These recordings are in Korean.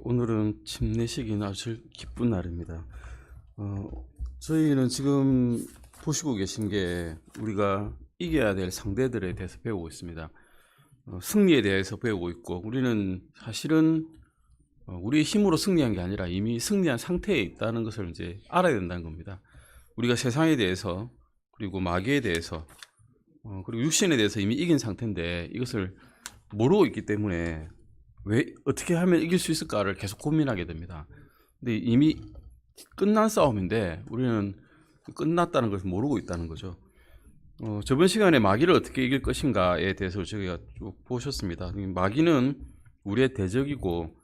오늘은 침례식이 아주 기쁜 날입니다. 저희는 지금 보시고 계신 게 우리가 이겨야 될 상대들에 대해서 배우고 있습니다. 승리에 대해서 배우고 있고, 우리는 사실은 우리의 힘으로 승리한 게 아니라 이미 승리한 상태에 있다는 것을 이제 알아야 된다는 겁니다. 우리가 세상에 대해서, 그리고 마귀에 대해서, 그리고 육신에 대해서 이미 이긴 상태인데 이것을 모르고 있기 때문에 왜 어떻게 하면 이길 수 있을까를 계속 고민하게 됩니다. 근데 이미 끝난 싸움인데 우리는 끝났다는 것을 모르고 있다는 거죠. 저번 시간에 마귀를 어떻게 이길 것인가에 대해서 저희가 쭉 보셨습니다. 마귀는 우리의 대적이고,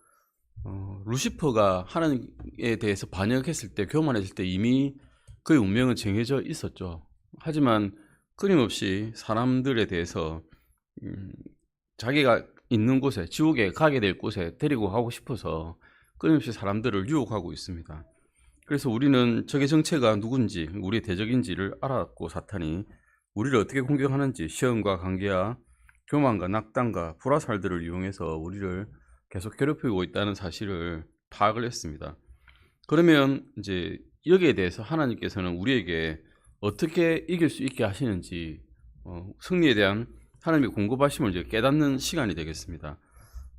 루시퍼가 하나님에 대해서 반역했을 때, 교만했을 때 이미 그의 운명은 정해져 있었죠. 하지만 끊임없이 사람들에 대해서 자기가 있는 곳에, 지옥에 가게 될 곳에 데리고 가고 싶어서 끊임없이 사람들을 유혹하고 있습니다. 그래서 우리는 적의 정체가 누군지, 우리의 대적인지를 알았고, 사탄이 우리를 어떻게 공격하는지, 시험과 관계와 교만과 낙담과 불화살들을 이용해서 우리를 계속 괴롭히고 있다는 사실을 파악을 했습니다. 그러면 이제 여기에 대해서 하나님께서는 우리에게 어떻게 이길 수 있게 하시는지, 승리에 대한 하나님의 공급하심을 이제 깨닫는 시간이 되겠습니다.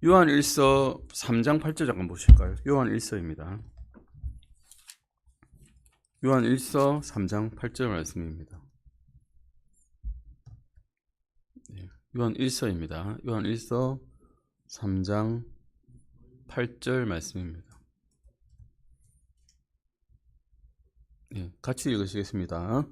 요한 1서 3장 8절 잠깐 보실까요? 요한 1서입니다. 요한 1서 3장 8절 말씀입니다. 요한 1서입니다. 요한 1서 3장 8절 말씀입니다. 같이 읽으시겠습니다.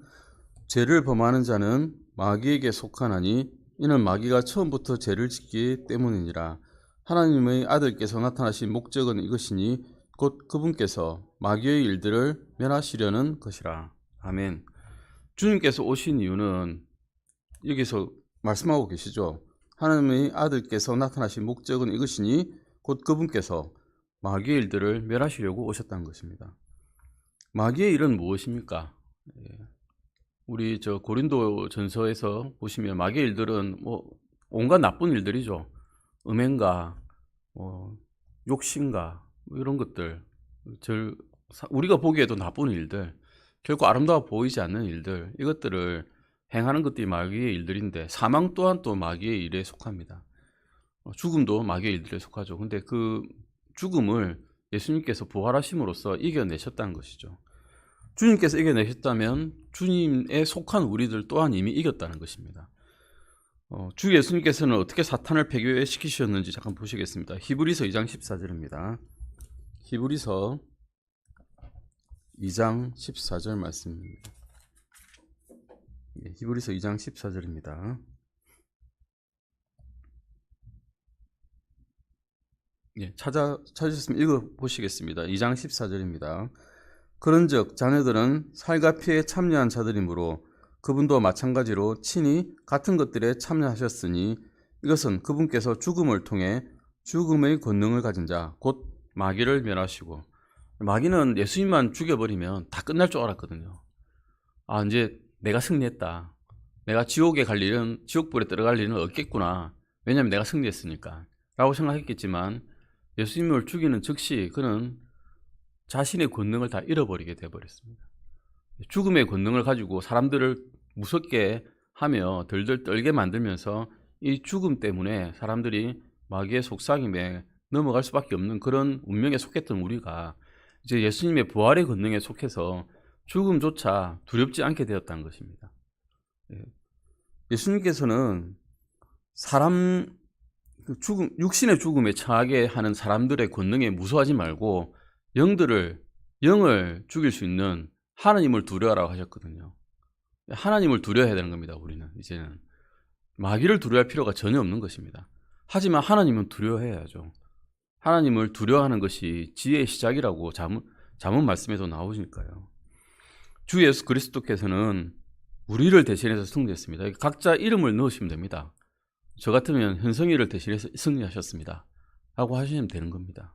죄를 범하는 자는 마귀에게 속하나니 이는 마귀가 처음부터 죄를 짓기 때문이니라. 하나님의 아들께서 나타나신 목적은 이것이니 곧 그분께서 마귀의 일들을 멸하시려는 것이라. 아멘. 주님께서 오신 이유는 여기서 말씀하고 계시죠. 하나님의 아들께서 나타나신 목적은 이것이니 곧 그분께서 마귀의 일들을 멸하시려고 오셨다는 것입니다. 마귀의 일은 무엇입니까? 우리 고린도 전서에서 보시면 마귀의 일들은 온갖 나쁜 일들이죠. 음행가, 욕심가, 이런 것들, 우리가 보기에도 나쁜 일들, 결코 아름다워 보이지 않는 일들, 이것들을 행하는 것들이 마귀의 일들인데, 사망 또한 또 마귀의 일에 속합니다. 죽음도 마귀의 일들에 속하죠. 근데 그 죽음을 예수님께서 부활하심으로써 이겨내셨다는 것이죠. 주님께서 이겨내셨다면 주님에 속한 우리들 또한 이미 이겼다는 것입니다. 주 예수님께서는 어떻게 사탄을 패배시키셨는지 잠깐 보시겠습니다. 히브리서 2장 14절입니다. 히브리서 2장 14절 말씀입니다. 히브리서 2장 14절입니다. 찾으셨으면 읽어보시겠습니다. 2장 14절입니다. 그런즉 자녀들은 살과 피에 참여한 자들이므로 그분도 마찬가지로 친히 같은 것들에 참여하셨으니 이것은 그분께서 죽음을 통해 죽음의 권능을 가진 자, 곧 마귀를 멸하시고, 마귀는 예수님만 죽여버리면 다 끝날 줄 알았거든요. 이제 내가 승리했다. 내가 지옥에 갈 일은, 지옥불에 들어갈 일은 없겠구나. 왜냐하면 내가 승리했으니까 라고 생각했겠지만, 예수님을 죽이는 즉시 그는 자신의 권능을 다 잃어버리게 되어버렸습니다. 죽음의 권능을 가지고 사람들을 무섭게 하며 덜덜 떨게 만들면서 이 죽음 때문에 사람들이 마귀의 속삭임에 넘어갈 수밖에 없는 그런 운명에 속했던 우리가 이제 예수님의 부활의 권능에 속해서 죽음조차 두렵지 않게 되었다는 것입니다. 예수님께서는 육신의 죽음에 처하게 하는 사람들의 권능에 무서워하지 말고 영을 죽일 수 있는 하나님을 두려워하라고 하셨거든요. 하나님을 두려워해야 되는 겁니다. 우리는 이제는 마귀를 두려워할 필요가 전혀 없는 것입니다. 하지만 하나님은 두려워해야죠. 하나님을 두려워하는 것이 지혜의 시작이라고 잠언 말씀에도 나오니까요. 주 예수 그리스도께서는 우리를 대신해서 승리했습니다. 각자 이름을 넣으시면 됩니다. 저 같으면 현성이를 대신해서 승리하셨습니다 라고 하시면 되는 겁니다.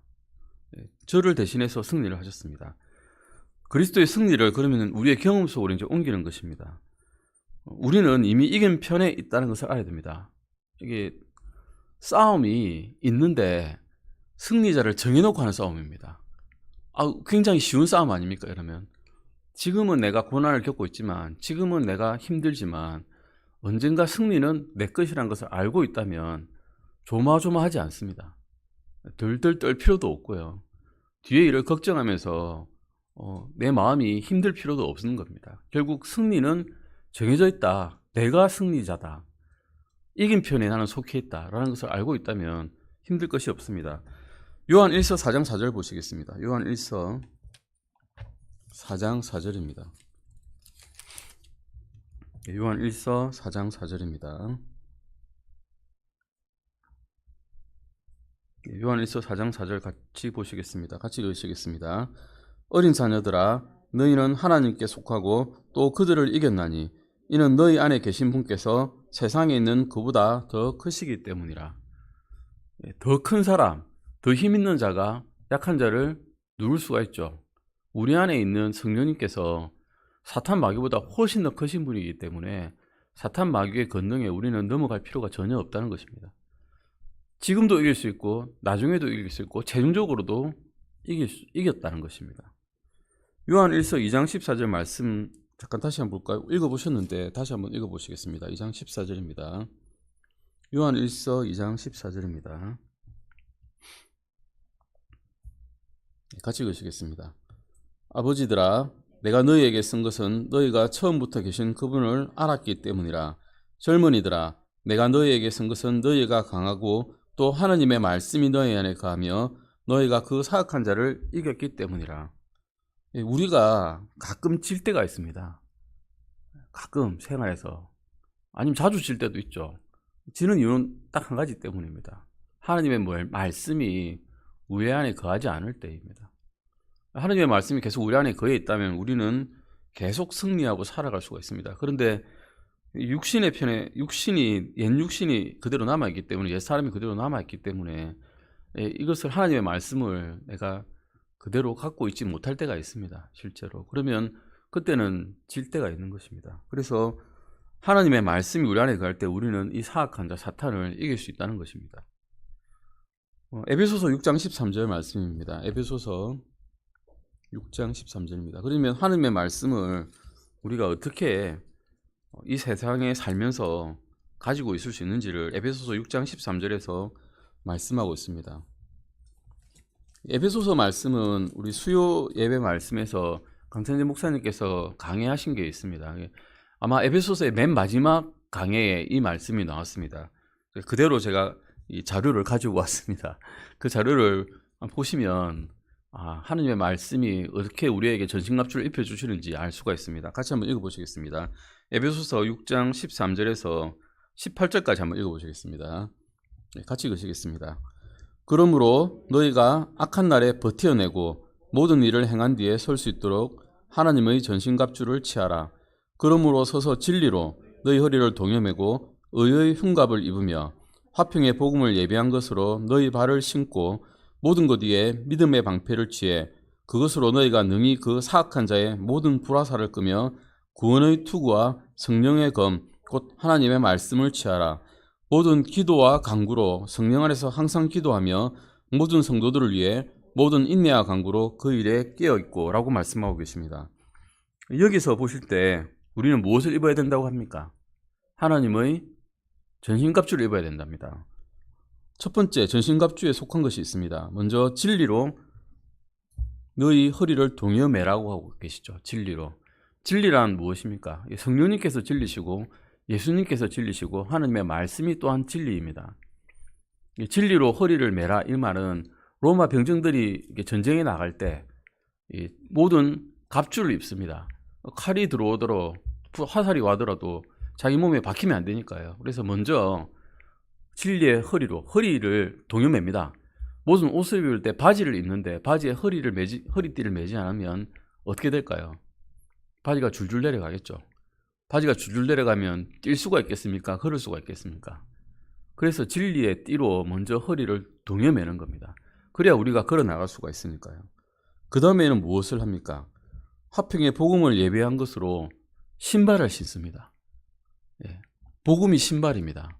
저를 대신해서 승리를 하셨습니다. 그리스도의 승리를 그러면 우리의 경험 속으로 이제 옮기는 것입니다. 우리는 이미 이긴 편에 있다는 것을 알아야 됩니다. 이게 싸움이 있는데 승리자를 정해놓고 하는 싸움입니다. 굉장히 쉬운 싸움 아닙니까? 이러면 지금은 내가 고난을 겪고 있지만, 지금은 내가 힘들지만 언젠가 승리는 내 것이라는 것을 알고 있다면 조마조마하지 않습니다. 덜덜 떨 필요도 없고요. 뒤에 일을 걱정하면서 내 마음이 힘들 필요도 없는 겁니다. 결국 승리는 정해져 있다. 내가 승리자다. 이긴 편에 나는 속해 있다라는 것을 알고 있다면 힘들 것이 없습니다. 요한 1서 4장 4절 보시겠습니다. 요한 1서 4장 4절입니다. 요한 1서 4장 4절입니다. 요한 1서 4장 4절 같이 보시겠습니다. 같이 읽으시겠습니다. 어린 자녀들아, 너희는 하나님께 속하고 또 그들을 이겼나니 이는 너희 안에 계신 분께서 세상에 있는 그보다 더 크시기 때문이라. 더 큰 사람, 더 힘 있는 자가 약한 자를 누를 수가 있죠. 우리 안에 있는 성령님께서 사탄 마귀보다 훨씬 더 크신 분이기 때문에 사탄 마귀의 권능에 우리는 넘어갈 필요가 전혀 없다는 것입니다. 지금도 이길 수 있고 나중에도 이길 수 있고 최종적으로도 이겼다는 것입니다. 요한 1서 2장 14절 말씀 잠깐 다시 한번 볼까요? 읽어보셨는데 다시 한번 읽어보시겠습니다. 2장 14절입니다. 요한 1서 2장 14절입니다. 같이 읽으시겠습니다. 아버지들아, 내가 너희에게 쓴 것은 너희가 처음부터 계신 그분을 알았기 때문이라. 젊은이들아, 내가 너희에게 쓴 것은 너희가 강하고 또 하나님의 말씀이 너희 안에 거하며 너희가 그 사악한 자를 이겼기 때문이라. 우리가 가끔 질 때가 있습니다. 가끔 생활에서. 아니면 자주 질 때도 있죠. 지는 이유는 딱 한 가지 때문입니다. 하나님의 말씀이 우리 안에 거하지 않을 때입니다. 하나님의 말씀이 계속 우리 안에 거해 있다면 우리는 계속 승리하고 살아갈 수가 있습니다. 그런데 육신의 편에 옛 육신이 그대로 남아있기 때문에, 옛 사람이 그대로 남아있기 때문에 이것을 하나님의 말씀을 내가 그대로 갖고 있지 못할 때가 있습니다. 실제로. 그러면 그때는 질 때가 있는 것입니다. 그래서 하나님의 말씀이 우리 안에 거할 때 우리는 이 사악한 자 사탄을 이길 수 있다는 것입니다. 에베소서 6장 13절 말씀입니다. 에베소서 6장 13절입니다. 그러면 하나님의 말씀을 우리가 어떻게 이 세상에 살면서 가지고 있을 수 있는지를 에베소서 6장 13절에서 말씀하고 있습니다. 에베소서 말씀은 우리 수요 예배 말씀에서 강찬재 목사님께서 강해하신 게 있습니다. 아마 에베소서의 맨 마지막 강해에 이 말씀이 나왔습니다. 그대로 제가 이 자료를 가지고 왔습니다. 그 자료를 보시면 하나님의 말씀이 어떻게 우리에게 전신갑주를 입혀주시는지 알 수가 있습니다. 같이 한번 읽어보시겠습니다. 에베소서 6장 13절에서 18절까지 한번 읽어보시겠습니다. 같이 읽으시겠습니다. 그러므로 너희가 악한 날에 버텨내고 모든 일을 행한 뒤에 설 수 있도록 하나님의 전신갑주를 취하라. 그러므로 서서 진리로 너희 허리를 동여매고 의의 흉갑을 입으며 화평의 복음을 예비한 것으로 너희 발을 신고 모든 것 위에 믿음의 방패를 취해 그것으로 너희가 능히 그 사악한 자의 모든 불화살을 끄며 구원의 투구와 성령의 검 곧 하나님의 말씀을 취하라. 모든 기도와 간구로 성령 안에서 항상 기도하며 모든 성도들을 위해 모든 인내와 간구로 그 일에 깨어있고 라고 말씀하고 계십니다. 여기서 보실 때 우리는 무엇을 입어야 된다고 합니까? 하나님의 전신갑주를 입어야 된답니다. 첫 번째 전신갑주에 속한 것이 있습니다. 먼저 진리로 너희 허리를 동여매라고 하고 계시죠. 진리로. 진리란 무엇입니까? 성령님께서 진리시고 예수님께서 진리시고 하나님의 말씀이 또한 진리입니다. 진리로 허리를 매라 이 말은 로마 병정들이 전쟁에 나갈 때 모든 갑주를 입습니다. 칼이 들어오더라도 화살이 와더라도 자기 몸에 박히면 안 되니까요. 그래서 먼저 진리의 허리를 동여맵니다. 무슨 옷을 입을 때 바지를 입는데 바지에 허리띠를 매지 않으면 어떻게 될까요? 바지가 줄줄 내려가겠죠. 바지가 줄줄 내려가면 뛸 수가 있겠습니까? 걸을 수가 있겠습니까? 그래서 진리의 띠로 먼저 허리를 동여매는 겁니다. 그래야 우리가 걸어 나갈 수가 있으니까요. 그 다음에는 무엇을 합니까? 화평의 복음을 예배한 것으로 신발을 신습니다. 복음이 신발입니다.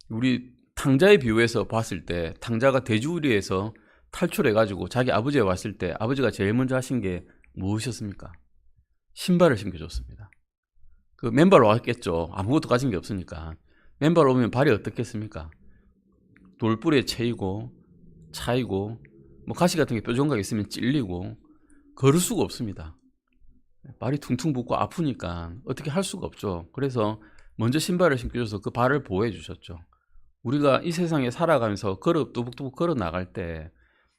우리 탕자의 비유에서 봤을 때 탕자가 돼지우리에서 탈출해가지고 자기 아버지에 왔을 때 아버지가 제일 먼저 하신 게 무엇이었습니까? 신발을 신겨줬습니다. 그 맨발로 왔겠죠. 아무것도 가진 게 없으니까. 맨발로 오면 발이 어떻겠습니까? 돌뿌리에 채이고 차이고 뭐 가시 같은 게 뾰족하게 있으면 찔리고 걸을 수가 없습니다. 발이 퉁퉁 붓고 아프니까 어떻게 할 수가 없죠. 그래서 먼저 신발을 신겨줘서 그 발을 보호해 주셨죠. 우리가 이 세상에 살아가면서 뚜벅뚜벅 걸어 나갈 때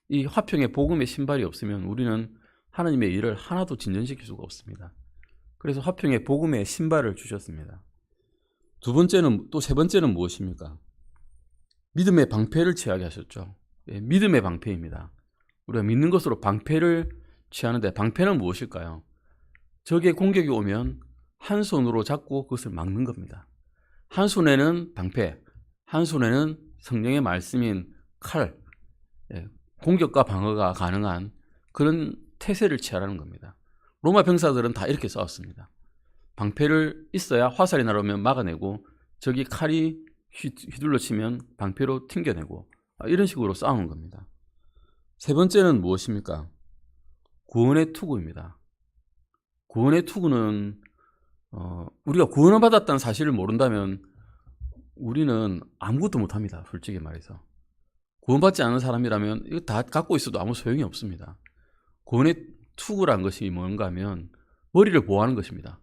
이 화평의 복음의 신발이 없으면 우리는 하나님의 일을 하나도 진전시킬 수가 없습니다. 그래서 화평의 복음의 신발을 주셨습니다. 두 번째는, 또 세 번째는 무엇입니까? 믿음의 방패를 취하게 하셨죠. 예, 믿음의 방패입니다. 우리가 믿는 것으로 방패를 취하는데 방패는 무엇일까요? 적의 공격이 오면 한 손으로 잡고 그것을 막는 겁니다. 한 손에는 방패, 한 손에는 성령의 말씀인 칼, 공격과 방어가 가능한 그런 태세를 취하라는 겁니다. 로마 병사들은 다 이렇게 싸웠습니다. 방패를 있어야 화살이 날아오면 막아내고 적이 칼이 휘둘러 치면 방패로 튕겨내고 이런 식으로 싸우는 겁니다. 세 번째는 무엇입니까? 구원의 투구입니다. 구원의 투구는 우리가 구원을 받았다는 사실을 모른다면 우리는 아무것도 못합니다. 솔직히 말해서. 구원받지 않은 사람이라면 이거 다 갖고 있어도 아무 소용이 없습니다. 구원의 투구란 것이 뭔가 하면 머리를 보호하는 것입니다.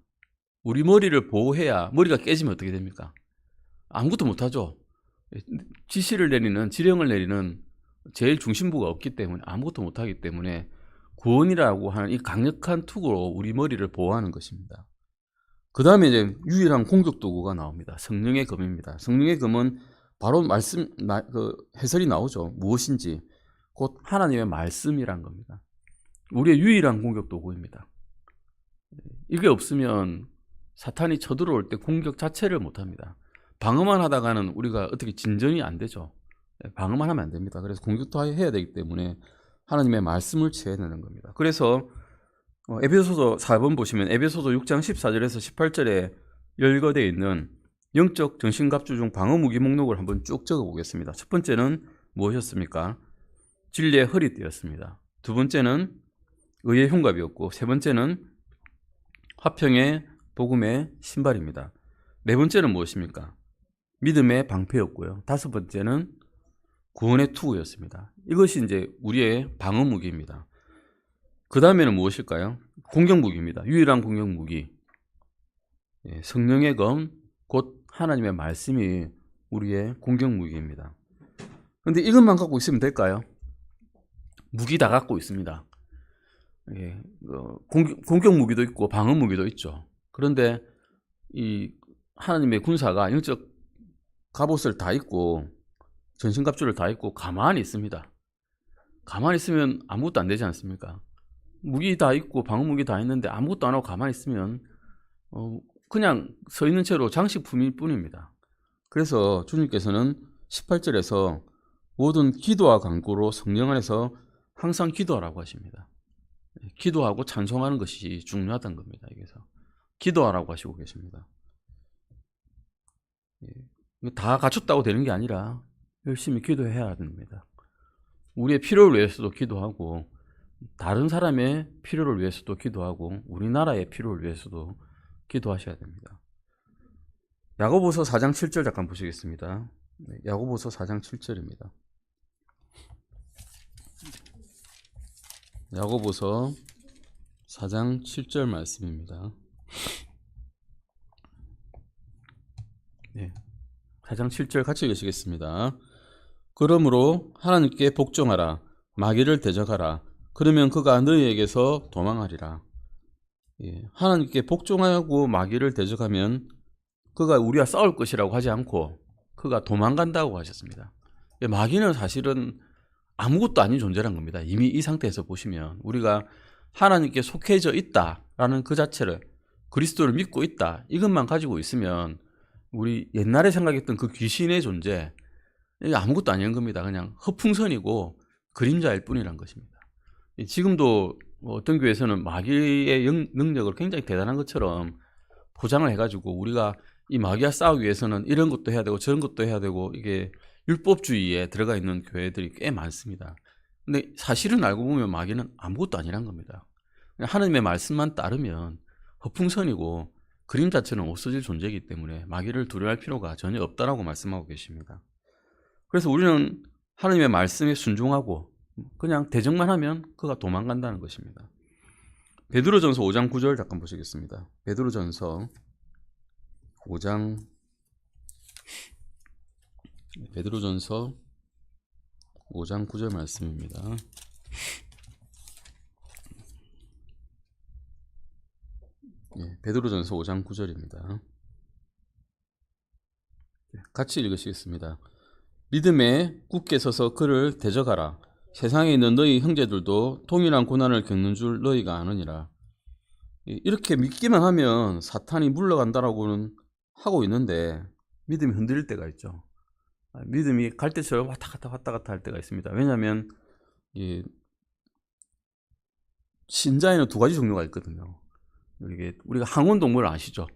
우리 머리를 보호해야 머리가 깨지면 어떻게 됩니까? 아무것도 못하죠. 지시를 내리는, 지령을 내리는 제일 중심부가 없기 때문에 아무것도 못하기 때문에 구원이라고 하는 이 강력한 투구로 우리 머리를 보호하는 것입니다. 그 다음에 이제 유일한 공격 도구가 나옵니다. 성령의 검입니다. 성령의 검은 바로 해설이 나오죠. 무엇인지 곧 하나님의 말씀이란 겁니다. 우리의 유일한 공격 도구입니다. 이게 없으면 사탄이 쳐들어올 때 공격 자체를 못합니다. 방어만 하다가는 우리가 어떻게 진전이 안 되죠. 방어만 하면 안 됩니다. 그래서 공격도 해야 되기 때문에 하나님의 말씀을 취해야 되는 겁니다. 그래서 에베소서 4번 보시면 에베소서 6장 14절에서 18절에 열거되어 있는 영적 전신갑주 중 방어무기 목록을 한번 쭉 적어보겠습니다. 첫 번째는 무엇이었습니까? 진리의 허리띠였습니다. 두 번째는 의의 흉갑이었고 세 번째는 화평의 복음의 신발입니다. 네 번째는 무엇입니까? 믿음의 방패였고요. 다섯 번째는 구원의 투구였습니다. 이것이 이제 우리의 방어무기입니다. 그 다음에는 무엇일까요? 공격무기입니다. 유일한 공격무기. 성령의 검, 곧 하나님의 말씀이 우리의 공격무기입니다. 그런데 이것만 갖고 있으면 될까요? 무기 다 갖고 있습니다. 공격무기도 있고 방어무기도 있죠. 그런데 이 하나님의 군사가 영적 갑옷을 다 입고 전신갑주를 다 입고 가만히 있습니다. 가만히 있으면 아무것도 안 되지 않습니까? 무기 다 있고 방어무기 다 있는데 아무것도 안 하고 가만히 있으면 그냥 서 있는 채로 장식품일 뿐입니다. 그래서 주님께서는 18절에서 모든 기도와 간구로 성령 안에서 항상 기도하라고 하십니다. 기도하고 찬송하는 것이 중요하다는 겁니다. 여기서 기도하라고 하시고 계십니다. 다 갖췄다고 되는 게 아니라 열심히 기도해야 됩니다. 우리의 필요를 위해서도 기도하고 다른 사람의 필요를 위해서도 기도하고 우리나라의 필요를 위해서도 기도하셔야 됩니다. 야고보서 4장 7절 잠깐 보시겠습니다. 야고보서 4장 7절입니다. 야고보서 4장 7절 말씀입니다. 4장 7절 같이 읽으시겠습니다. 그러므로 하나님께 복종하라. 마귀를 대적하라. 그러면 그가 너희에게서 도망하리라. 하나님께 복종하고 마귀를 대적하면 그가 우리와 싸울 것이라고 하지 않고 그가 도망간다고 하셨습니다. 마귀는 사실은 아무것도 아닌 존재란 겁니다. 이미 이 상태에서 보시면 우리가 하나님께 속해져 있다라는 그 자체를, 그리스도를 믿고 있다, 이것만 가지고 있으면 우리 옛날에 생각했던 그 귀신의 존재, 이게 아무것도 아닌 겁니다. 그냥 허풍선이고 그림자일 뿐이란 것입니다. 지금도 어떤 교회에서는 마귀의 능력을 굉장히 대단한 것처럼 포장을 해가지고 우리가 이 마귀와 싸우기 위해서는 이런 것도 해야 되고 저런 것도 해야 되고 이게 율법주의에 들어가 있는 교회들이 꽤 많습니다. 근데 사실은 알고 보면 마귀는 아무것도 아니란 겁니다. 하나님의 말씀만 따르면 허풍선이고 그림 자체는 없어질 존재이기 때문에 마귀를 두려워할 필요가 전혀 없다라고 말씀하고 계십니다. 그래서 우리는 하나님의 말씀에 순종하고 그냥 대적만 하면 그가 도망간다는 것입니다. 베드로전서 5장 9절 잠깐 보시겠습니다. 베드로전서 5장 9절 말씀입니다. 베드로전서 5장 9절입니다. 같이 읽으시겠습니다. 믿음에 굳게 서서 그를 대적하라. 세상에 있는 너희 형제들도 동일한 고난을 겪는 줄 너희가 아느니라. 이렇게 믿기만 하면 사탄이 물러간다라고는 하고 있는데 믿음이 흔들릴 때가 있죠. 믿음이 갈대처럼 왔다 갔다 할 때가 있습니다. 왜냐하면 신자에는 두 가지 종류가 있거든요. 이게 우리가 항온동물 아시죠?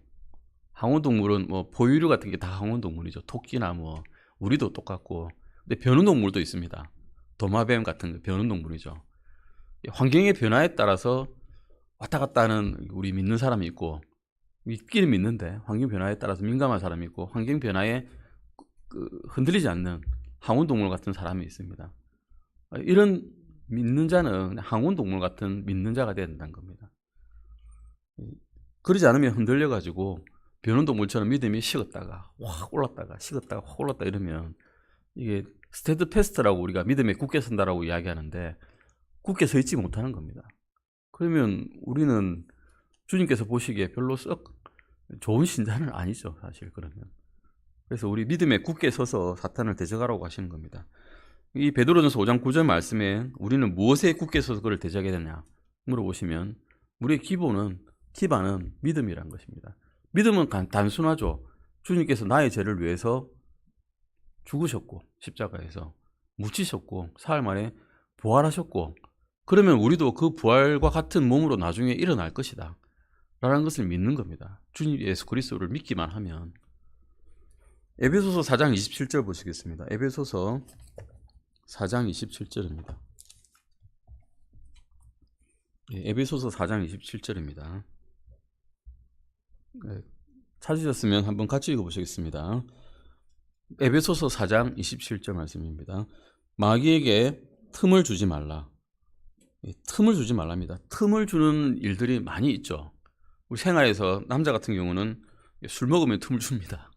항온동물은 뭐 포유류 같은 게 다 항온동물이죠. 토끼나 뭐 우리도 똑같고, 근데 변온동물도 있습니다. 도마뱀 같은 거 변온동물이죠. 환경의 변화에 따라서 왔다 갔다 하는 우리 믿는 사람이 있고, 믿기는 믿는데 환경 변화에 따라서 민감한 사람이 있고, 환경 변화에 흔들리지 않는 항온동물 같은 사람이 있습니다. 이런 믿는 자는 항온동물 같은 믿는 자가 돼야 된다는 겁니다. 그러지 않으면 흔들려가지고 변온동물처럼 믿음이 식었다가 확 올랐다가 식었다가 확 올랐다 이러면 이게 스테드패스트라고 우리가 믿음에 굳게 선다라고 이야기하는데 굳게 서 있지 못하는 겁니다. 그러면 우리는 주님께서 보시기에 별로 썩 좋은 신자는 아니죠, 사실. 그러면 그래서 우리 믿음에 굳게 서서 사탄을 대적하라고 하시는 겁니다. 이 베드로전서 5장 9절 말씀에 우리는 무엇에 굳게 서서 그를 대적해야 되냐 물어보시면 우리의 기반은 믿음이란 것입니다. 믿음은 단순하죠. 주님께서 나의 죄를 위해서 죽으셨고 십자가에서 묻히셨고 사흘 만에 부활하셨고, 그러면 우리도 그 부활과 같은 몸으로 나중에 일어날 것이다 라는 것을 믿는 겁니다. 주님 예수 그리스도를 믿기만 하면. 에베소서 4장 27절 보시겠습니다. 에베소서 4장 27절입니다. 에베소서 4장 27절입니다. 찾으셨으면 한번 같이 읽어보시겠습니다. 에베소서 4장 27절 말씀입니다. 마귀에게 틈을 주지 말라. 틈을 주지 말랍니다. 틈을 주는 일들이 많이 있죠. 우리 생활에서 남자 같은 경우는 술 먹으면 틈을 줍니다.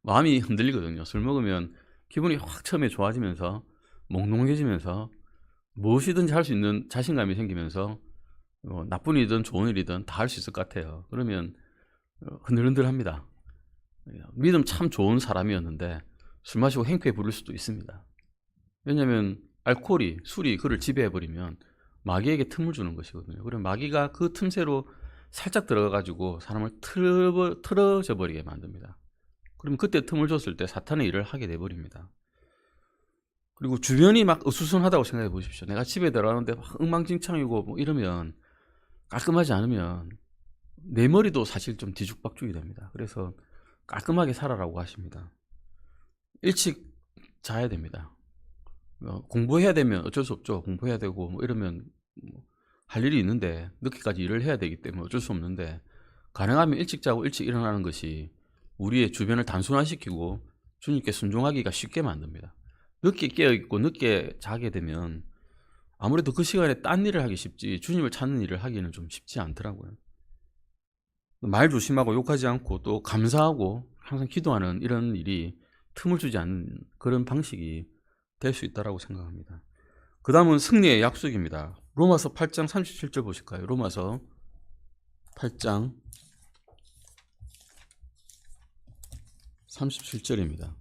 마음이 흔들리거든요. 술 먹으면 기분이 확 처음에 좋아지면서 몽롱해지면서 무엇이든지 할 수 있는 자신감이 생기면서 나쁜 일이든 좋은 일이든 다 할 수 있을 것 같아요. 그러면 흔들흔들합니다. 믿음 참 좋은 사람이었는데 술 마시고 행패 부릴 수도 있습니다. 왜냐하면 알코올이, 술이 그를 지배해버리면 마귀에게 틈을 주는 것이거든요. 그럼 마귀가 그 틈새로 살짝 들어가가지고 사람을 틀어져 버리게 만듭니다. 그러면 그때 틈을 줬을 때 사탄의 일을 하게 돼버립니다. 그리고 주변이 막 어수선하다고 생각해 보십시오. 내가 집에 들어가는데 막 엉망진창이고 뭐 이러면 깔끔하지 않으면 내 머리도 사실 좀 뒤죽박죽이 됩니다. 그래서 깔끔하게 살아라고 하십니다. 일찍 자야 됩니다. 공부해야 되면 어쩔 수 없죠. 공부해야 되고 뭐 이러면 할 일이 있는데 늦게까지 일을 해야 되기 때문에 어쩔 수 없는데, 가능하면 일찍 자고 일찍 일어나는 것이 우리의 주변을 단순화시키고 주님께 순종하기가 쉽게 만듭니다. 늦게 깨어있고 늦게 자게 되면 아무래도 그 시간에 딴 일을 하기 쉽지 주님을 찾는 일을 하기는 좀 쉽지 않더라고요. 말 조심하고 욕하지 않고 또 감사하고 항상 기도하는 이런 일이 틈을 주지 않는 그런 방식이 될 수 있다고 생각합니다. 그 다음은 승리의 약속입니다. 로마서 8장 37절 보실까요? 로마서 8장 37절입니다.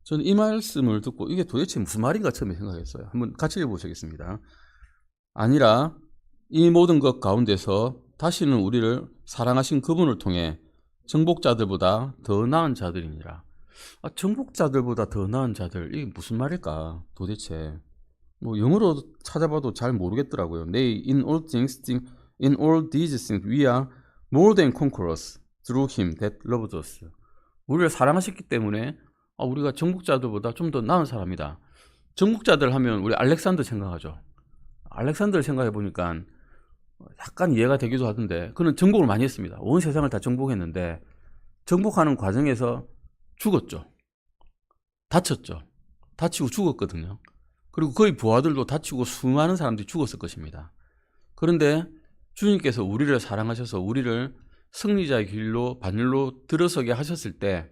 저는 이 말씀을 듣고 이게 도대체 무슨 말인가 처음에 생각했어요. 한번 같이 읽어보시겠습니다. 아니라 이 모든 것 가운데서 다시는 우리를 사랑하신 그분을 통해 정복자들보다 더 나은 자들이니라. 정복자들보다 더 나은 자들, 이게 무슨 말일까 도대체. 뭐 영어로 찾아봐도 잘 모르겠더라고요. In all these things we are more than conquerors. through him that loved us. 우리를 사랑하셨기 때문에 우리가 정복자들보다 좀 더 나은 사람이다. 정복자들 하면 우리 알렉산더 생각하죠. 알렉산더를 생각해 보니까 약간 이해가 되기도 하던데, 그는 정복을 많이 했습니다. 온 세상을 다 정복했는데 정복하는 과정에서 죽었죠. 다쳤죠. 다치고 죽었거든요. 그리고 그의 부하들도 다치고 수많은 사람들이 죽었을 것입니다. 그런데 주님께서 우리를 사랑하셔서 우리를 승리자의 길로 반일로 들어서게 하셨을 때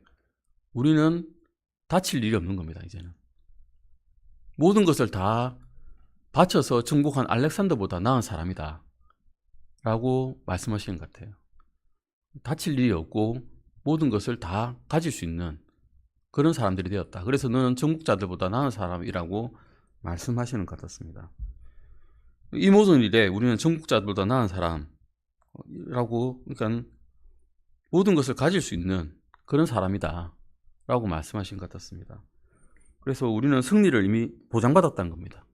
우리는 다칠 일이 없는 겁니다. 이제는 모든 것을 다 바쳐서 정복한 알렉산더보다 나은 사람이다 라고 말씀하시는 것 같아요. 다칠 일이 없고 모든 것을 다 가질 수 있는 그런 사람들이 되었다. 그래서 너는 정복자들보다 나은 사람이라고 말씀하시는 것 같았습니다. 이 모든 일에 우리는 정복자들보다 나은 사람이라고, 그러니까 모든 것을 가질 수 있는 그런 사람이다 라고 말씀하신 것 같았습니다. 그래서 우리는 승리를 이미 보장받았다는 겁니다.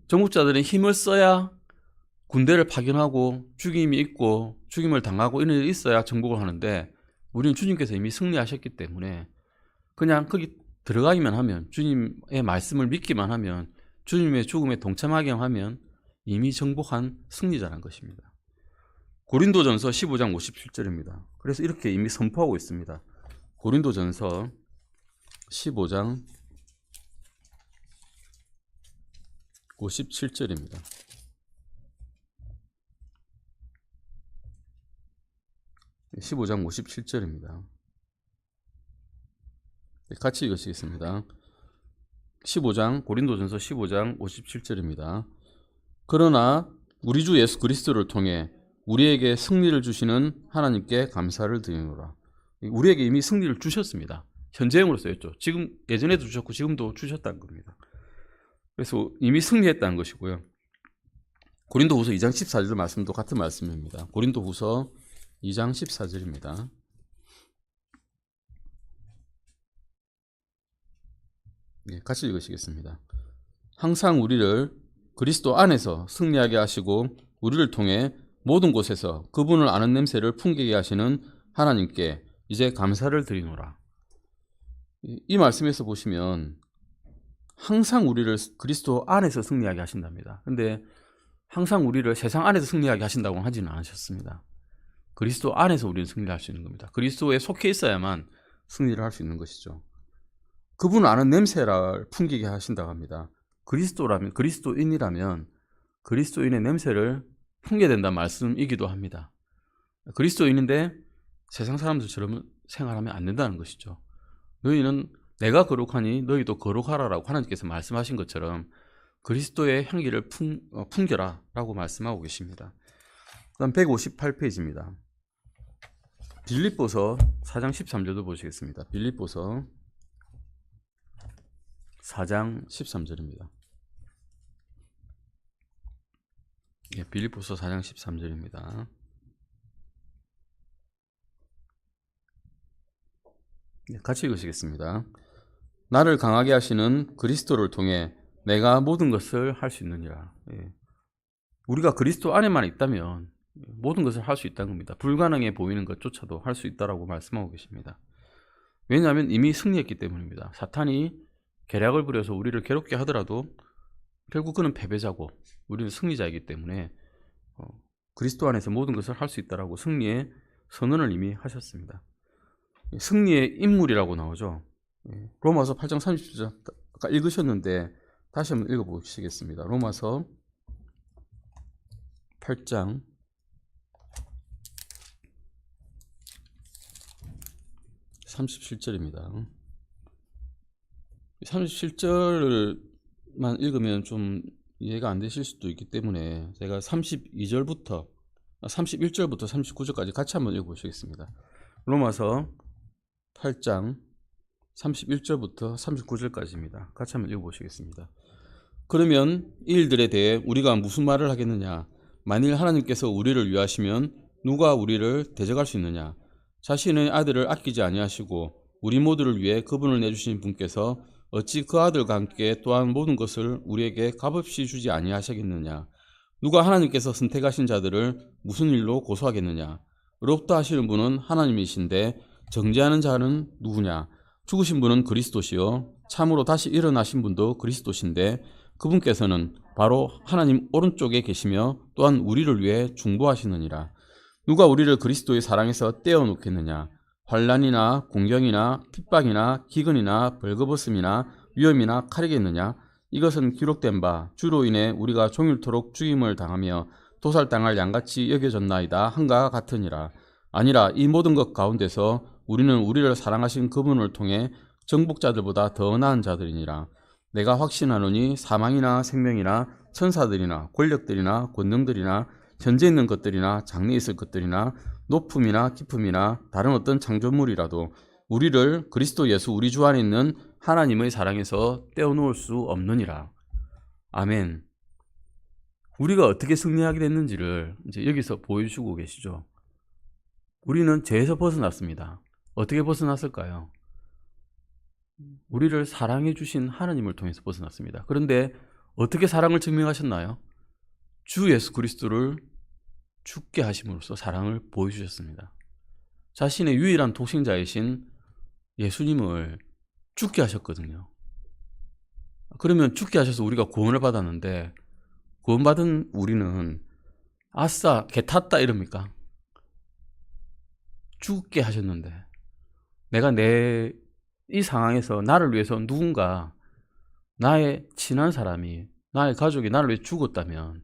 정복자들은 힘을 써야 군대를 파견하고 죽임이 있고 죽임을 당하고 이런 일이 있어야 정복을 하는데, 우리는 주님께서 이미 승리하셨기 때문에 그냥 거기 들어가기만 하면, 주님의 말씀을 믿기만 하면, 주님의 죽음에 동참하기만 하면 이미 정복한 승리자라는 것입니다. 고린도전서 15장 57절입니다. 그래서 이렇게 이미 선포하고 있습니다. 고린도전서 15장 57절입니다. 같이 읽으시겠습니다. 15장, 고린도전서 15장 57절입니다. 그러나 우리 주 예수 그리스도를 통해 우리에게 승리를 주시는 하나님께 감사를 드리노라. 우리에게 이미 승리를 주셨습니다. 현재형으로 쓰였죠. 지금 예전에도 주셨고 지금도 주셨다는 겁니다. 그래서 이미 승리했다는 것이고요. 고린도후서 2장 14절 말씀도 같은 말씀입니다. 고린도후서 2장 14절입니다. 같이 읽으시겠습니다. 항상 우리를 그리스도 안에서 승리하게 하시고 우리를 통해 모든 곳에서 그분을 아는 냄새를 풍기게 하시는 하나님께 이제 감사를 드리노라. 이 말씀에서 보시면 항상 우리를 그리스도 안에서 승리하게 하신답니다. 근데 항상 우리를 세상 안에서 승리하게 하신다고 하지는 않으셨습니다. 그리스도 안에서 우리는 승리를 할 수 있는 겁니다. 그리스도에 속해 있어야만 승리를 할 수 있는 것이죠. 그분을 아는 냄새를 풍기게 하신다고 합니다. 그리스도인이라면 그리스도인의 냄새를 풍겨야 된다는 말씀이기도 합니다. 그리스도인인데 세상 사람들처럼 생활하면 안 된다는 것이죠. 너희는 내가 거룩하니 너희도 거룩하라라고 하나님께서 말씀하신 것처럼 그리스도의 향기를 풍겨라 라고 말씀하고 계십니다. 그다음 158페이지입니다. 빌립보서 4장 13절도 보시겠습니다. 빌립보서 4장 13절입니다. 빌립보서 4장 13절입니다. 같이 읽으시겠습니다. 나를 강하게 하시는 그리스도를 통해 내가 모든 것을 할 수 있느니라. 우리가 그리스도 안에만 있다면 모든 것을 할 수 있다는 겁니다. 불가능해 보이는 것조차도 할 수 있다라고 말씀하고 계십니다. 왜냐하면 이미 승리했기 때문입니다. 사탄이 계략을 부려서 우리를 괴롭게 하더라도 결국 그는 패배자고 우리는 승리자이기 때문에 그리스도 안에서 모든 것을 할 수 있다라고 승리의 선언을 이미 하셨습니다. 승리의 인물이라고 나오죠. 로마서 8장 30절 아까 읽으셨는데 다시 한번 읽어보시겠습니다. 로마서 8장 37절입니다. 37절만 읽으면 좀 이해가 안 되실 수도 있기 때문에 제가 31절부터 39절까지 같이 한번 읽어보시겠습니다. 로마서 8장 31절부터 39절까지입니다. 같이 한번 읽어보시겠습니다. 그러면 이 일들에 대해 우리가 무슨 말을 하겠느냐? 만일 하나님께서 우리를 위하시면 누가 우리를 대적할 수 있느냐? 자신의 아들을 아끼지 아니하시고 우리 모두를 위해 그분을 내주신 분께서 어찌 그 아들과 함께 또한 모든 것을 우리에게 값없이 주지 아니하시겠느냐? 누가 하나님께서 선택하신 자들을 무슨 일로 고소하겠느냐? 의롭다 하시는 분은 하나님이신데 정죄하는 자는 누구냐? 죽으신 분은 그리스도시요 참으로 다시 일어나신 분도 그리스도신데 그분께서는 바로 하나님 오른쪽에 계시며 또한 우리를 위해 중보하시느니라. 누가 우리를 그리스도의 사랑에서 떼어놓겠느냐? 환난이나 공경이나 핍박이나 기근이나 벌거벗음이나 위험이나 칼이겠느냐? 이것은 기록된 바 주로 인해 우리가 종일토록 죽임을 당하며 도살당할 양같이 여겨졌나이다 한가 같으니라. 아니라 이 모든 것 가운데서 우리는 우리를 사랑하신 그분을 통해 정복자들보다 더 나은 자들이니라. 내가 확신하노니 사망이나 생명이나 천사들이나 권력들이나 권능들이나 현재 있는 것들이나 장래 있을 것들이나 높음이나 깊음이나 다른 어떤 창조물이라도 우리를 그리스도 예수 우리 주 안에 있는 하나님의 사랑에서 떼어놓을 수 없느니라. 아멘. 우리가 어떻게 승리하게 됐는지를 이제 여기서 보여주고 계시죠. 우리는 죄에서 벗어났습니다. 어떻게 벗어났을까요? 우리를 사랑해 주신 하나님을 통해서 벗어났습니다. 그런데 어떻게 사랑을 증명하셨나요? 주 예수 그리스도를 죽게 하심으로써 사랑을 보여주셨습니다. 자신의 유일한 독생자이신 예수님을 죽게 하셨거든요. 그러면 죽게 하셔서 우리가 구원을 받았는데 구원받은 우리는 아싸 개 탔다 이럽니까? 죽게 하셨는데 내가 이 상황에서 나를 위해서 누군가 나의 친한 사람이 나의 가족이 나를 위해 죽었다면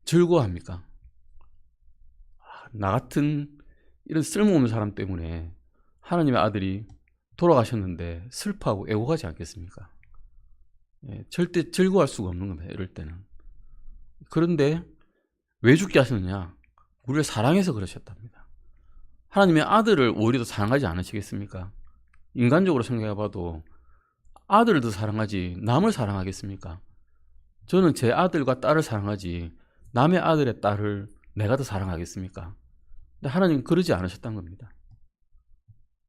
즐거워합니까? 나 같은 이런 쓸모없는 사람 때문에 하나님의 아들이 돌아가셨는데 슬퍼하고 애곡하지 않겠습니까? 절대 즐거워할 수가 없는 겁니다. 이럴 때는. 그런데 왜 죽게 하셨느냐? 우리를 사랑해서 그러셨답니다. 하나님의 아들을 오히려 더 사랑하지 않으시겠습니까? 인간적으로 생각해봐도 아들을 더 사랑하지 남을 사랑하겠습니까? 저는 제 아들과 딸을 사랑하지 남의 아들의 딸을 내가 더 사랑하겠습니까? 근데 하나님은 그러지 않으셨다는 겁니다.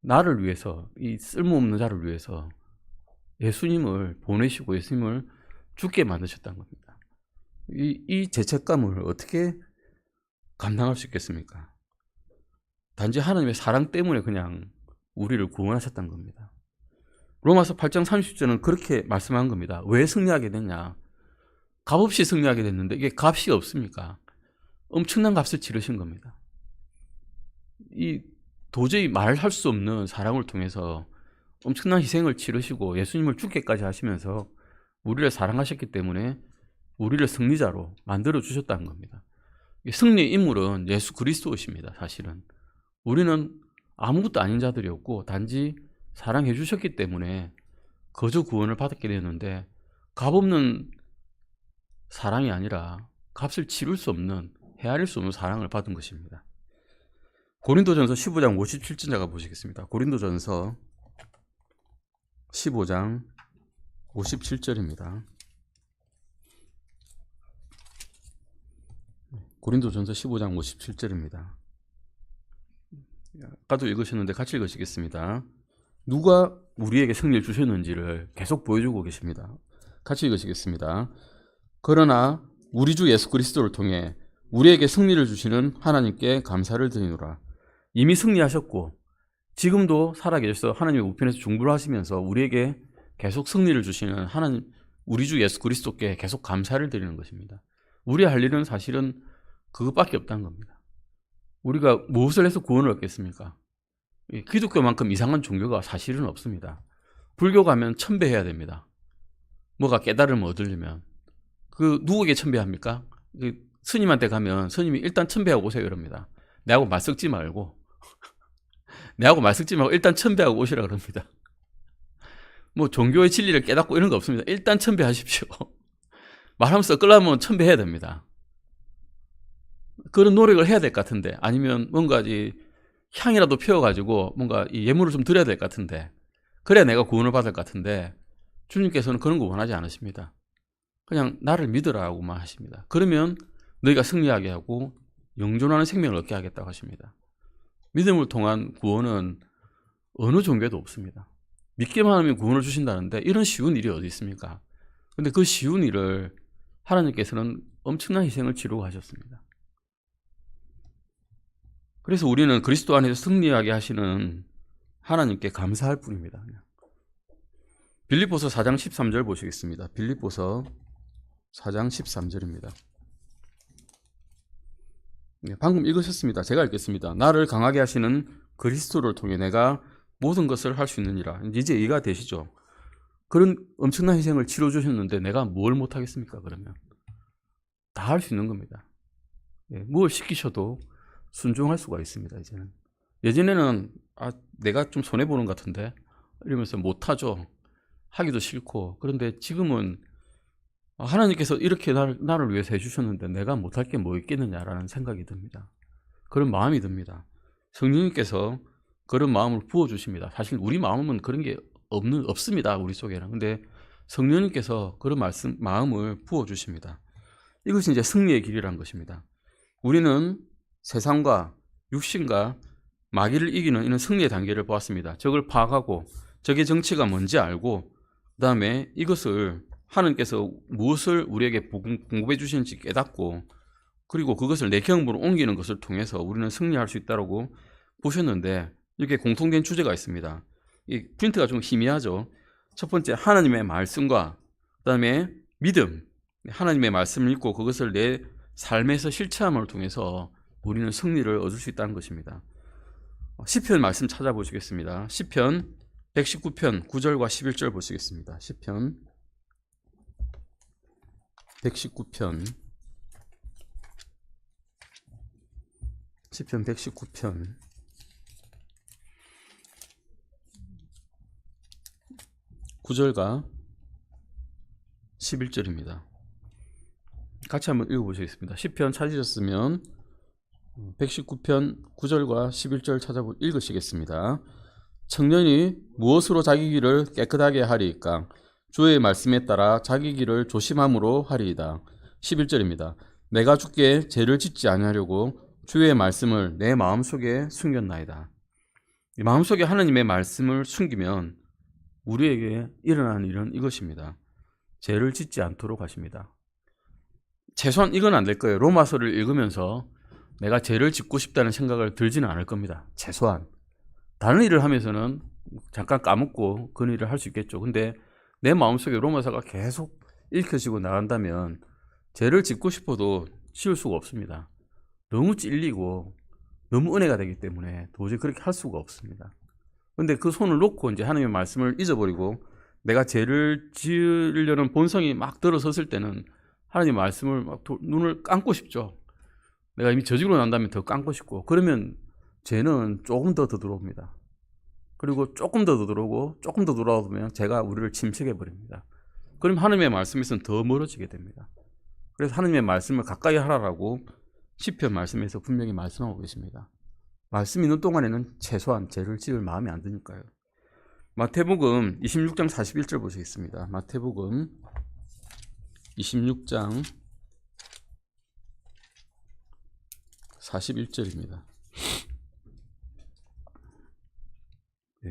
나를 위해서, 이 쓸모없는 자를 위해서 예수님을 보내시고 예수님을 죽게 만드셨다는 겁니다. 이 죄책감을 어떻게 감당할 수 있겠습니까? 단지 하나님의 사랑 때문에 그냥 우리를 구원하셨다는 겁니다. 로마서 8장 30절은 그렇게 말씀한 겁니다. 왜 승리하게 됐냐? 값없이 승리하게 됐는데 이게 값이 없습니까? 엄청난 값을 치르신 겁니다. 이 도저히 말할 수 없는 사랑을 통해서 엄청난 희생을 치르시고 예수님을 죽게까지 하시면서 우리를 사랑하셨기 때문에 우리를 승리자로 만들어 주셨다는 겁니다. 승리의 인물은 예수 그리스도이십니다. 사실은 우리는 아무것도 아닌 자들이었고 단지 사랑해 주셨기 때문에 거저 구원을 받게 되었는데 값없는 사랑이 아니라 값을 치를 수 없는, 헤아릴 수 없는 사랑을 받은 것입니다. 고린도전서 15장 57절자가 보시겠습니다. 고린도전서 15장 57절입니다. 고린도전서 15장 57절입니다. 아까도 읽으셨는데 같이 읽으시겠습니다. 누가 우리에게 승리를 주셨는지를 계속 보여주고 계십니다. 같이 읽으시겠습니다. 그러나 우리 주 예수 그리스도를 통해 우리에게 승리를 주시는 하나님께 감사를 드리노라. 이미 승리하셨고 지금도 살아계셔서 하나님의 우편에서 중보를 하시면서 우리에게 계속 승리를 주시는 하나님, 우리 주 예수 그리스도께 계속 감사를 드리는 것입니다. 우리 할 일은 사실은 그것밖에 없다는 겁니다. 우리가 무엇을 해서 구원을 얻겠습니까? 기독교만큼 이상한 종교가 사실은 없습니다. 불교 가면 첨배해야 됩니다. 뭐가 깨달음을 얻으려면. 누구에게 첨배합니까? 스님한테 가면 스님이 일단 첨배하고 오세요 이럽니다. 내하고 말 섞지 말고 일단 첨배하고 오시라 그럽니다. 뭐 종교의 진리를 깨닫고 이런 거 없습니다. 일단 첨배하십시오. 말하면서 끌려면 첨배해야 됩니다. 그런 노력을 해야 될 것 같은데, 아니면 뭔가 향이라도 피워가지고 뭔가 이 예물을 좀 드려야 될 것 같은데, 그래야 내가 구원을 받을 것 같은데 주님께서는 그런 거 원하지 않으십니다. 그냥 나를 믿으라고만 하십니다. 그러면 너희가 승리하게 하고 영존하는 생명을 얻게 하겠다고 하십니다. 믿음을 통한 구원은 어느 종교에도 없습니다. 믿기만 하면 구원을 주신다는데 이런 쉬운 일이 어디 있습니까? 근데 그 쉬운 일을 하나님께서는 엄청난 희생을 치르고 하셨습니다. 그래서 우리는 그리스도 안에서 승리하게 하시는 하나님께 감사할 뿐입니다. 빌립보서 4장 13절 보시겠습니다. 빌립보서 4장 13절입니다. 방금 읽으셨습니다. 제가 읽겠습니다. 나를 강하게 하시는 그리스도를 통해 내가 모든 것을 할 수 있느니라. 이제 이해가 되시죠? 그런 엄청난 희생을 치러 주셨는데 내가 뭘 못하겠습니까? 그러면 다 할 수 있는 겁니다. 뭘 시키셔도 순종할 수가 있습니다. 이제는. 예전에는 내가 좀 손해보는 것 같은데 이러면서 못하죠. 하기도 싫고. 그런데 지금은 하나님께서 이렇게 나를 위해서 해주셨는데 내가 못할 게 뭐 있겠느냐라는 생각이 듭니다. 그런 마음이 듭니다. 성령님께서 그런 마음을 부어주십니다. 사실 우리 마음은 그런 게 없습니다. 우리 속에는. 근데 성령님께서 그런 마음을 부어주십니다. 이것이 이제 승리의 길이라는 것입니다. 우리는 세상과 육신과 마귀를 이기는 이런 승리의 단계를 보았습니다. 적을 파악하고 적의 정치가 뭔지 알고 그 다음에 이것을 하나님께서 무엇을 우리에게 공급해 주시는지 깨닫고 그리고 그것을 내 경험으로 옮기는 것을 통해서 우리는 승리할 수 있다고 보셨는데 이렇게 공통된 주제가 있습니다. 이 프린트가 좀 희미하죠. 첫 번째 하나님의 말씀과 그 다음에 믿음, 하나님의 말씀을 읽고 그것을 내 삶에서 실체함을 통해서 우리는 승리를 얻을 수 있다는 것입니다. 시편 말씀 찾아보시겠습니다. 시편 119편 9절과 11절 보시겠습니다. 시편 119편 9절과 11절입니다. 같이 한번 읽어보시겠습니다. 시편 찾으셨으면 119편 9절과 11절 읽으시겠습니다. 청년이 무엇으로 자기 길을 깨끗하게 하리이까? 주의 말씀에 따라 자기 길을 조심함으로 하리이다. 11절입니다. 내가 주께 죄를 짓지 아니하려고 주의 말씀을 내 마음속에 숨겼나이다. 이 마음속에 하나님의 말씀을 숨기면 우리에게 일어나는 일은 이것입니다. 죄를 짓지 않도록 하십니다. 최소한 이건 안 될 거예요. 로마서를 읽으면서 내가 죄를 짓고 싶다는 생각을 들지는 않을 겁니다. 최소한. 다른 일을 하면서는 잠깐 까먹고 그 일을 할 수 있겠죠. 근데 내 마음속에 로마서가 계속 읽혀지고 나간다면 죄를 짓고 싶어도 지을 수가 없습니다. 너무 찔리고 너무 은혜가 되기 때문에 도저히 그렇게 할 수가 없습니다. 근데 그 손을 놓고 이제 하나님의 말씀을 잊어버리고 내가 죄를 지으려는 본성이 막 들어섰을 때는 하나님의 말씀을 막 눈을 감고 싶죠. 내가 이미 저지르고 난다면 더 감고 싶고 그러면 죄는 조금 더 들어옵니다. 그리고 조금 더 들어오고 조금 더 들어오면 죄가 우리를 침식해 버립니다. 그럼 하나님의 말씀에서는 더 멀어지게 됩니다. 그래서 하나님의 말씀을 가까이 하라라고 시편 말씀에서 분명히 말씀하고 계십니다. 말씀 있는 동안에는 최소한 죄를 지을 마음이 안 드니까요. 마태복음 26장 41절 보시겠습니다. 마태복음 26장 41절입니다.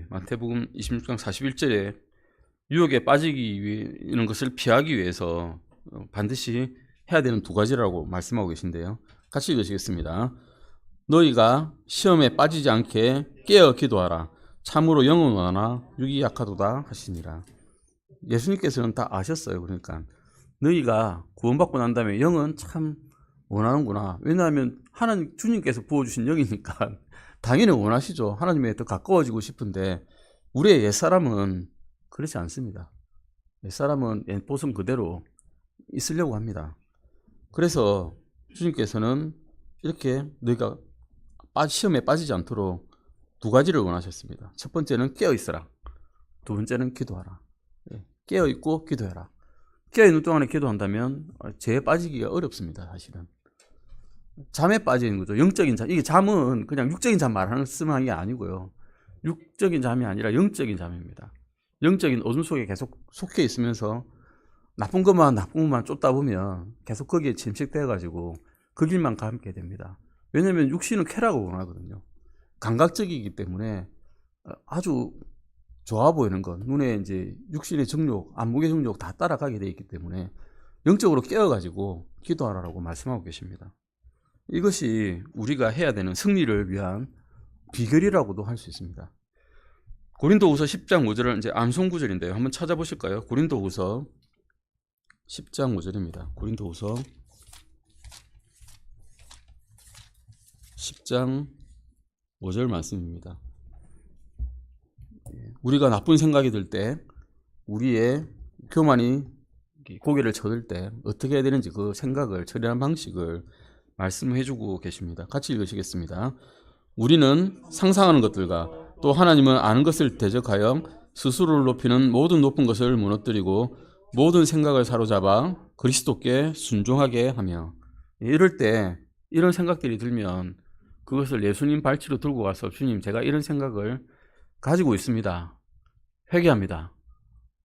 마태복음 26장 41절에 유혹에 빠지기 위한 것을 피하기 위해서 반드시 해야 되는 두 가지라고 말씀하고 계신데요. 같이 읽으시겠습니다. 너희가 시험에 빠지지 않게 깨어 기도하라. 참으로 영은 원하나 육이 약하도다 하시니라. 예수님께서는 다 아셨어요. 그러니까 너희가 구원받고 난 다음에 영은 참 원하는구나. 왜냐하면 하나님 주님께서 부어주신 영이니까 당연히 원하시죠. 하나님에 더 가까워지고 싶은데 우리의 옛사람은 그렇지 않습니다. 옛사람은 옛보성 그대로 있으려고 합니다. 그래서 주님께서는 이렇게 너희가 시험에 빠지지 않도록 두 가지를 원하셨습니다. 첫 번째는 깨어있어라. 두 번째는 기도하라. 깨어있고 기도해라. 깨어있는 동안에 기도한다면 죄에 빠지기가 어렵습니다. 사실은 잠에 빠지는 거죠. 영적인 잠. 이게 잠은 그냥 육적인 잠 말하는 게 아니고요. 육적인 잠이 아니라 영적인 잠입니다. 영적인 어둠 속에 계속 속해 있으면서 나쁜 것만 쫓다 보면 계속 거기에 침식되어가지고 그 길만 가게 됩니다. 왜냐하면 육신은 쾌락을 원하거든요. 감각적이기 때문에 아주 좋아 보이는 것, 눈에 이제 육신의 정욕, 안목의 정욕 다 따라가게 되어 있기 때문에 영적으로 깨어가지고 기도하라고 말씀하고 계십니다. 이것이 우리가 해야 되는 승리를 위한 비결이라고도 할 수 있습니다. 고린도후서 10장 5절은 이제 암송 구절인데요. 한번 찾아보실까요? 고린도후서 10장 5절입니다. 고린도후서 10장 5절 말씀입니다. 우리가 나쁜 생각이 들 때, 우리의 교만이 고개를 쳐들 때 어떻게 해야 되는지 그 생각을 처리하는 방식을 말씀해 주고 계십니다. 같이 읽으시겠습니다. 우리는 상상하는 것들과 또 하나님은 아는 것을 대적하여 스스로를 높이는 모든 높은 것을 무너뜨리고 모든 생각을 사로잡아 그리스도께 순종하게 하며, 이럴 때 이런 생각들이 들면 그것을 예수님 발치로 들고 가서 주님, 제가 이런 생각을 가지고 있습니다. 회개합니다.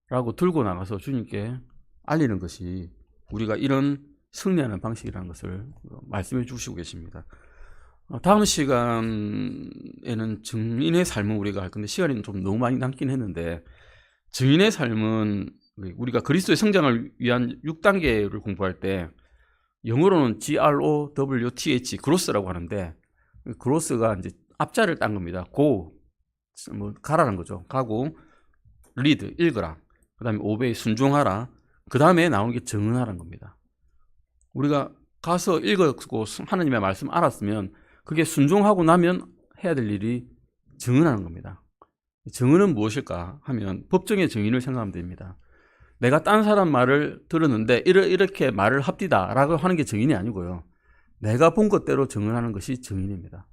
라고 들고 나가서 주님께 알리는 것이 우리가 이런 승리하는 방식이라는 것을 말씀해 주시고 계십니다. 다음 시간에는 증인의 삶을 우리가 할 건데 시간이 좀 너무 많이 남긴 했는데, 증인의 삶은 우리가 그리스도의 성장을 위한 6단계를 공부할 때 영어로는 GROWTH, 그로스라고 하는데, 그로스가 이제 앞자를 딴 겁니다. 고, 뭐 가라는 거죠. 가고, 리드, 읽어라. 그 다음에 오베이, 순종하라. 그 다음에 나오는 게 증언하라는 겁니다. 우리가 가서 읽었고 하나님의 말씀 알았으면 그게 순종하고 나면 해야 될 일이 증언하는 겁니다. 증언은 무엇일까 하면 법정의 증인을 생각하면 됩니다. 내가 딴 사람 말을 들었는데 이렇게 말을 합디다 라고 하는 게 증인이 아니고요. 내가 본 것대로 증언하는 것이 증인입니다.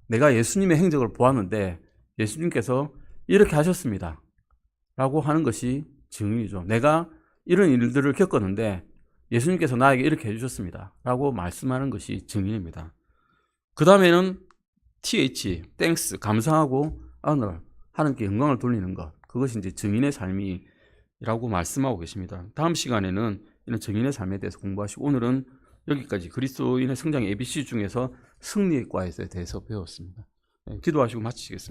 내가 예수님의 행적을 보았는데 예수님께서 이렇게 하셨습니다 라고 하는 것이 증인이죠. 내가 이런 일들을 겪었는데 예수님께서 나에게 이렇게 해주셨습니다 라고 말씀하는 것이 증인입니다. 그 다음에는 TH, thanks, 감사하고 honor, 하나님께 영광을 돌리는 것, 그것이 이제 증인의 삶이라고 말씀하고 계십니다. 다음 시간에는 이런 증인의 삶에 대해서 공부하시고, 오늘은 여기까지 그리스도인의 성장의 ABC 중에서 승리의 과에 대해서 배웠습니다. 기도하시고 마치겠습니다.